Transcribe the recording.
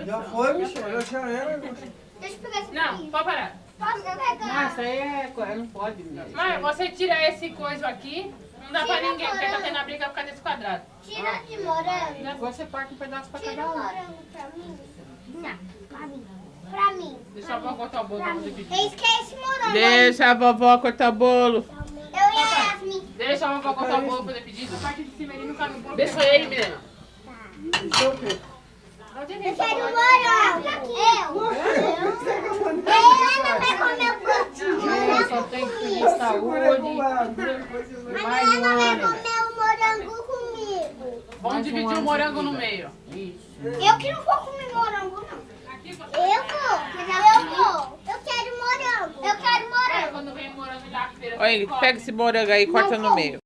Já foi, Michel, já era. Deixa eu pegar esse Não, aqui. pode parar. Posso pegar? Não, isso aí não pode mesmo. Mãe, você tira esse coisa aqui, não dá pra ninguém, porque tá tendo a briga por causa desse quadrado. Tira de morango. Agora você parte um pedaço pra Tira cada o um. morango pra mim. Não, pra mim. Pra mim. Deixa eu cortar o bolo pra você pedir. Eles querem esse morango. Deixa a vovó cortar o bolo. Eu e a Yasmin. Deixa a vovó cortar o bolo pra fazer pedido. A parte de cima ele não cabe no bolo. Deixa ele, menina. Isso é o quê? Eu quero morango. Eu não vai comer o potinho. Só tem que pedir saúde. A Ana vai comer o morango comigo. Vamos dividir o morango no meio. Isso. Eu que não vou comer morango, não. Aqui você Eu vou. Eu quero morango. Eu quero morango. quando vem morango da feira. Olha, ele pega esse morango aí e corta no meio.